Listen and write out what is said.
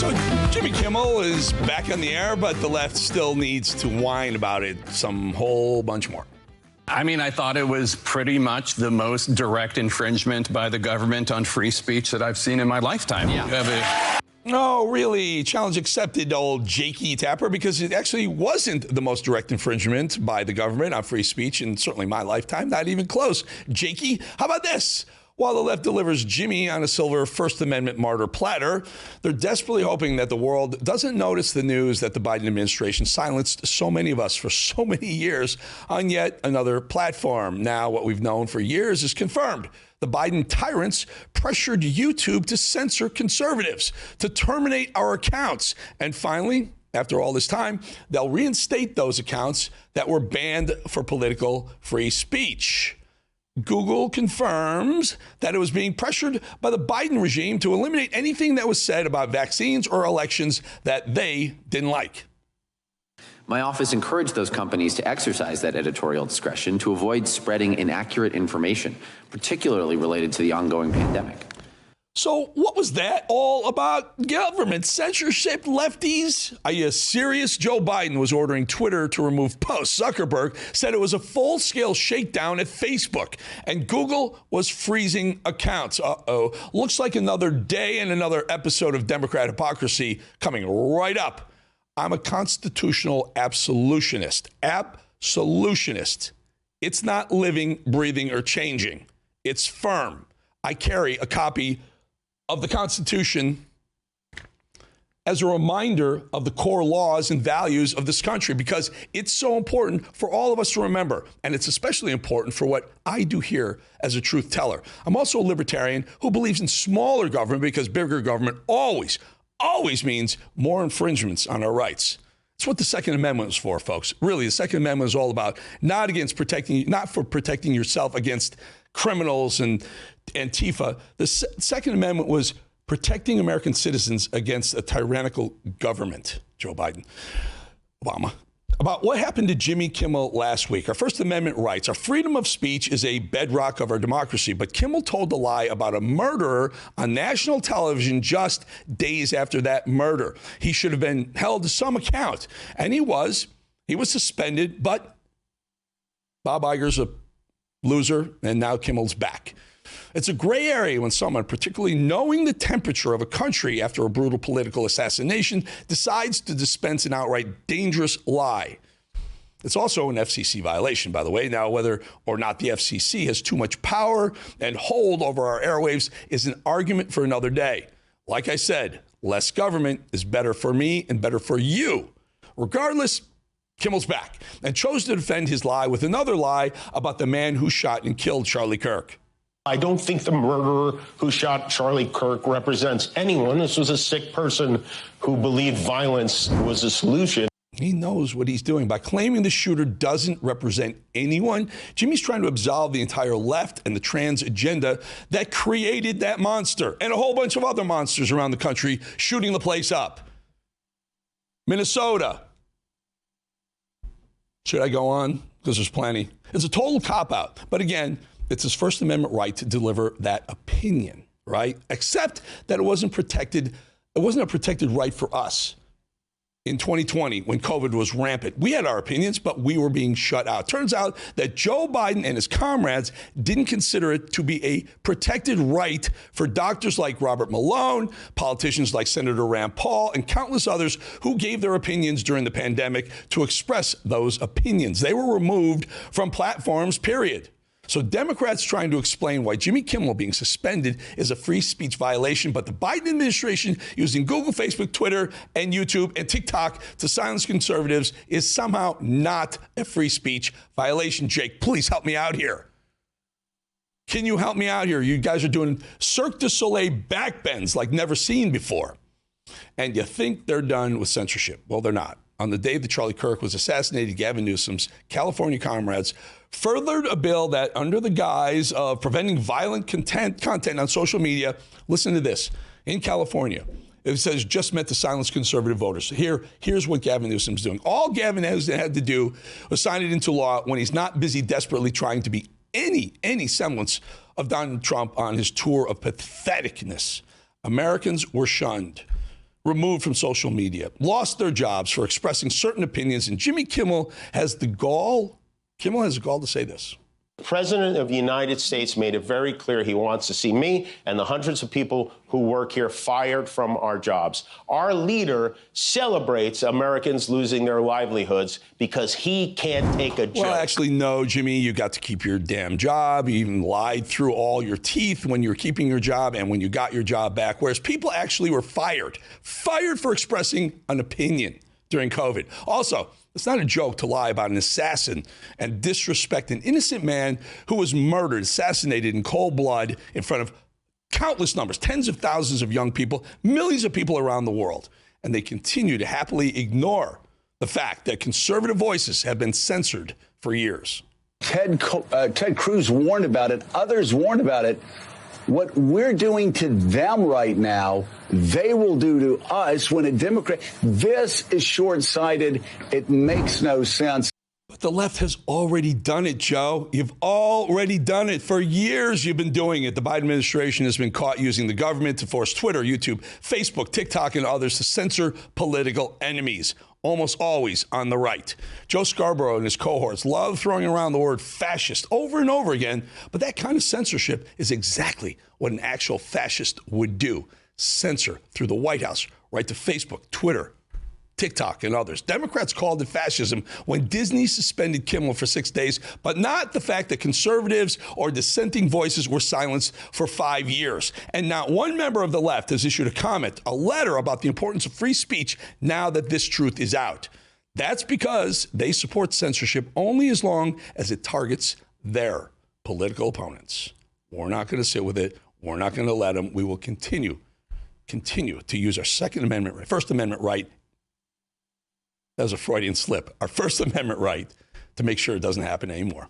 So Jimmy Kimmel is back on the air, but the left still needs to whine about it some whole bunch more. I mean, I thought it was pretty much the most direct infringement by the government on free speech that I've seen in my lifetime. Yeah. No, really, challenge accepted, old Jakey Tapper, because it actually wasn't the most direct infringement by the government on free speech in certainly my lifetime. Not even close. Jakey, how about this? While the left delivers Jimmy on a silver First Amendment martyr platter, they're desperately hoping that the world doesn't notice the news that the Biden administration silenced so many of us for so many years on yet another platform. Now, what we've known for years is confirmed. The Biden tyrants pressured YouTube to censor conservatives, to terminate our accounts. And finally, after all this time, they'll reinstate those accounts that were banned for political free speech. Google confirms that it was being pressured by the Biden regime to eliminate anything that was said about vaccines or elections that they didn't like. My office encouraged those companies to exercise that editorial discretion to avoid spreading inaccurate information, particularly related to the ongoing pandemic. So what was that all about? Government censorship, lefties? Are you serious? Joe Biden was ordering Twitter to remove posts. Zuckerberg said it was a full-scale shakedown at Facebook. And Google was freezing accounts. Uh-oh. Looks like another day and another episode of Democrat hypocrisy coming right up. I'm a constitutional absolutionist. Absolutionist. It's not living, breathing, or changing. It's firm. I carry a copy of the Constitution as a reminder of the core laws and values of this country, because it's so important for all of us to remember. And it's especially important for what I do here as a truth teller. I'm also a libertarian who believes in smaller government because bigger government always means more infringements on our rights. It's what the Second Amendment is for, folks. Really, the Second Amendment is all about not for protecting yourself against criminals and Antifa. The Second Amendment was protecting American citizens against a tyrannical government. Joe Biden, Obama. About what happened to Jimmy Kimmel last week. Our First Amendment rights, our freedom of speech is a bedrock of our democracy. But Kimmel told a lie about a murderer on national television just days after that murder. He should have been held to some account. And he was. He was suspended, but Bob Iger's a loser, and now Kimmel's back. It's a gray area when someone, particularly knowing the temperature of a country after a brutal political assassination, decides to dispense an outright dangerous lie. It's also an FCC violation, by the way. Now, whether or not the FCC has too much power and hold over our airwaves is an argument for another day. Like I said, less government is better for me and better for you. Regardless, Kimmel's back and chose to defend his lie with another lie about the man who shot and killed Charlie Kirk. I don't think the murderer who shot Charlie Kirk represents anyone. This was a sick person who believed violence was a solution. He knows what he's doing. By claiming the shooter doesn't represent anyone, Jimmy's trying to absolve the entire left and the trans agenda that created that monster and a whole bunch of other monsters around the country shooting the place up. Minnesota. Should I go on? Because there's plenty. It's a total cop-out. But again, it's his First Amendment right to deliver that opinion, right? Except that it wasn't protected. It wasn't a protected right for us in 2020 when COVID was rampant. We had our opinions, but we were being shut out. Turns out that Joe Biden and his comrades didn't consider it to be a protected right for doctors like Robert Malone, politicians like Senator Rand Paul, and countless others who gave their opinions during the pandemic to express those opinions. They were removed from platforms, period. So Democrats trying to explain why Jimmy Kimmel being suspended is a free speech violation, but the Biden administration using Google, Facebook, Twitter, and YouTube and TikTok to silence conservatives is somehow not a free speech violation. Jake, please help me out here. Can you help me out here? You guys are doing Cirque du Soleil backbends like never seen before. And you think they're done with censorship. Well, they're not. On the day that Charlie Kirk was assassinated, Gavin Newsom's California comrades furthered a bill that, under the guise of preventing violent content on social media, listen to this, in California, it says just meant to silence conservative voters. So here's what Gavin Newsom's doing. All Gavin has had to do was sign it into law when he's not busy desperately trying to be any semblance of Donald Trump on his tour of patheticness. Americans were shunned. removed from social media, lost their jobs for expressing certain opinions, and Jimmy Kimmel has the gall. Kimmel has the gall to say this. The President of the United States made it very clear he wants to see me and the hundreds of people who work here fired from our jobs. Our leader celebrates Americans losing their livelihoods because he can't take a joke. Well, actually, no, Jimmy, you got to keep your damn job. You even lied through all your teeth when you were keeping your job and when you got your job back, whereas people actually were fired for expressing an opinion during COVID. Also, it's not a joke to lie about an assassin and disrespect an innocent man who was murdered, assassinated in cold blood in front of countless numbers, tens of thousands of young people, millions of people around the world. And they continue to happily ignore the fact that conservative voices have been censored for years. Ted Cruz warned about it. Others warned about it. What we're doing to them right now, they will do to us when a Democrat. This is short-sighted. It makes no sense. But the left has already done it, Joe. You've already done it. For years, you've been doing it. The Biden administration has been caught using the government to force Twitter, YouTube, Facebook, TikTok, and others to censor political enemies, almost always on the right. Joe Scarborough and his cohorts love throwing around the word fascist over and over again, but that kind of censorship is exactly what an actual fascist would do. Censor through the White House, right to Facebook, Twitter, TikTok, and others. Democrats called it fascism when Disney suspended Kimmel for 6 days, but not the fact that conservatives or dissenting voices were silenced for 5 years. And not one member of the left has issued a comment, a letter about the importance of free speech now that this truth is out. That's because they support censorship only as long as it targets their political opponents. We're not going to sit with it. We're not going to let them. We will continue to use our First Amendment right. That was a Freudian slip. Our First Amendment right to make sure it doesn't happen anymore.